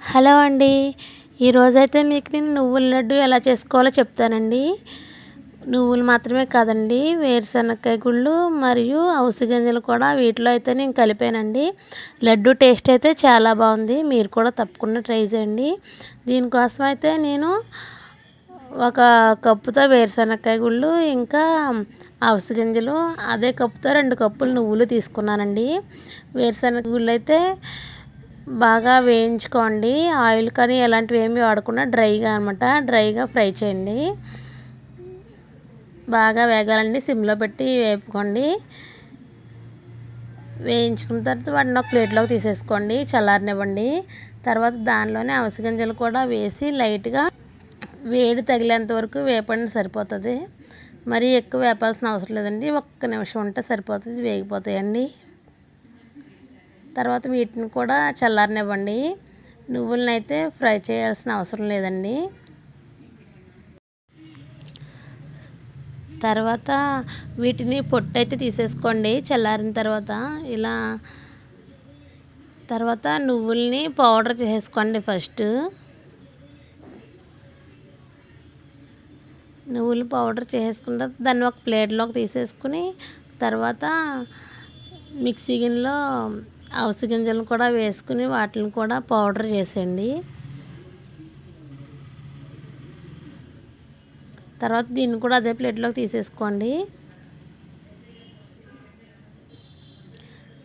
Hello అండి. ఈరోజైతే మీకు నేను నువ్వుల లడ్డు ఎలా చేసుకోవాలో చెప్తానండి. నువ్వులు మాత్రమే కాదండి, వేరుశనక్కాయ గుళ్ళు మరియు అవిసె గింజలు కూడా వీటిలో అయితే నేను కలిపానండి. లడ్డు టేస్ట్ అయితే చాలా బాగుంది. మీరు కూడా తప్పకుండా ట్రై చేయండి. దీనికోసం అయితే నేను ఒక కప్పుతో వేరుశనక్కాయ గుళ్ళు, ఇంకా అవిసె గింజలు, అదే కప్పుతో 2 కప్పులు నువ్వులు తీసుకున్నానండి. వేరుశనగ గుళ్ళు అయితే బాగా వేయించుకోండి. ఆయిల్ కానీ ఎలాంటివి ఏమి వాడకుండా డ్రైగా ఫ్రై చేయండి. బాగా వేగాలండి, సిమ్లో పెట్టి వేపుకోండి. వేయించుకున్న తర్వాత వాటిని ఒక ప్లేట్లోకి తీసేసుకోండి, చల్లారనివ్వండి. తర్వాత దానిలోనే అవిసె గింజలు కూడా వేసి లైట్గా వేడి తగిలేంత వరకు వేపండి, సరిపోతుంది. మరీ ఎక్కువ వేపాల్సిన అవసరం లేదండి, ఒక్క నిమిషం ఉంటే సరిపోతుంది, వేగిపోతాయండి. తర్వాత వీటిని కూడా చల్లారనివ్వండి. నువ్వులను అయితే ఫ్రై చేయాల్సిన అవసరం లేదండి. తర్వాత వీటిని పొట్టు అయితే తీసేసుకోండి చల్లారిన తర్వాత. తర్వాత నువ్వుల్ని పౌడర్ చేసేసుకోండి. నువ్వులు పౌడర్ చేసుకున్న తర్వాత దాన్ని ఒక ప్లేట్లోకి తీసేసుకుని, తర్వాత మిక్సీ గిన్నెలో అవిసె గింజలను కూడా వేసుకుని వాటిని కూడా పౌడర్ చేసేయండి. తర్వాత దీన్ని కూడా అదే ప్లేట్లోకి తీసేసుకోండి.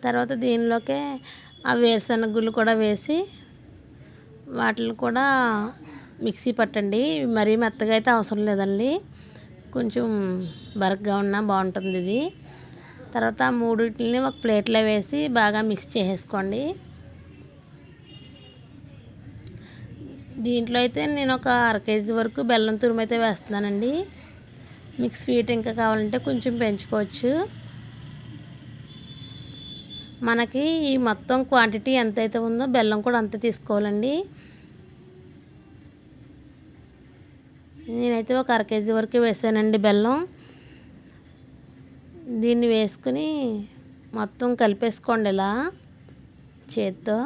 తర్వాత దీనిలోకే ఆ వేరుశనగ గుళ్ళు కూడా వేసి వాటిని కూడా మిక్సీ పట్టండి. మరీ మెత్తగా అయితే అవసరం లేదండి, కొంచెం బరగ్గా ఉన్నా బాగుంటుంది ఇది. తర్వాత ఆ మూడింటిని ఒక ప్లేట్లో వేసి బాగా మిక్స్ చేసేసుకోండి. దీంట్లో అయితే నేను ఒక 1/2 కేజీ వరకు బెల్లం తురుము అయితే వేస్తున్నానండి. మీకు స్వీట్ ఇంకా కావాలంటే కొంచెం పెంచుకోవచ్చు. మనకి ఈ మొత్తం క్వాంటిటీ ఎంతైతే ఉందో బెల్లం కూడా అంతే తీసుకోవాలండి. నేనైతే ఒక 1/2 కేజీ వరకు వేసానండి బెల్లం. దీన్ని వేసుకుని మొత్తం కలిపేసుకోండి ఇలా చేత్తో.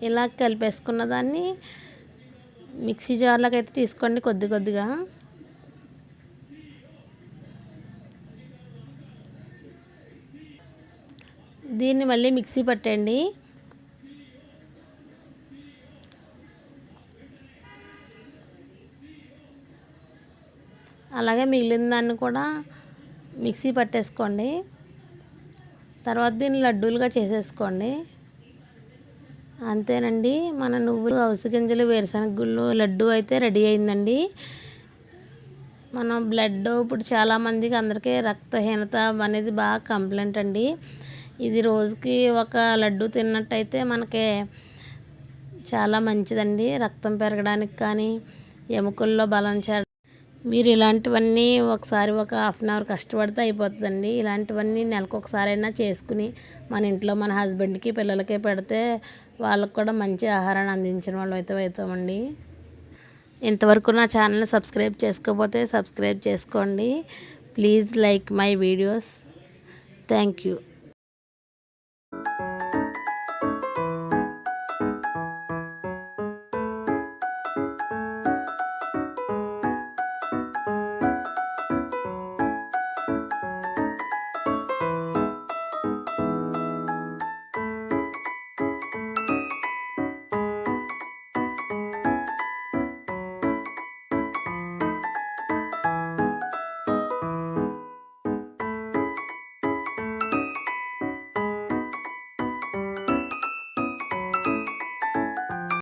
ఇలా కలిపేసుకున్న దాన్ని మిక్సీ జార్లోకి అయితే తీసుకోండి కొద్దిగా. దీన్ని మళ్ళీ మిక్సీ పట్టండి. అలాగే మిగిలిన దాన్ని కూడా మిక్సీ పట్టేసుకోండి. తర్వాత దీన్ని లడ్డూలుగా చేసేసుకోండి. అంతేనండి, మన నువ్వులు, అవిసె గింజలు, వేరుశనగ గుళ్ళు లడ్డు అయితే రెడీ అయిందండి. మనం బ్లడ్ ఇప్పుడు చాలామందికి అందరికీ రక్తహీనత అనేది బాగా కంప్లైంట్ అండి. ఇది రోజుకి ఒక లడ్డు తిన్నట్టయితే మనకి చాలా మంచిదండి, రక్తం పెరగడానికి కానీ ఎముకల్లో బలం చేర. మీరు ఇలాంటివన్నీ ఒకసారి ఒక 1/2 అవర్ కష్టపడితే అయిపోతుందండి. ఇలాంటివన్నీ నెలకు ఒకసారైనా చేసుకుని మన ఇంట్లో మన హస్బెండ్కి, పిల్లలకి పెడితే వాళ్ళకు కూడా మంచి ఆహారాన్ని అందించిన వాళ్ళు అయితే అవుతామండి. ఇంతవరకు నా ఛానల్ని సబ్స్క్రైబ్ చేసుకోకపోతే సబ్స్క్రైబ్ చేసుకోండి. Please like my videos. Thank you.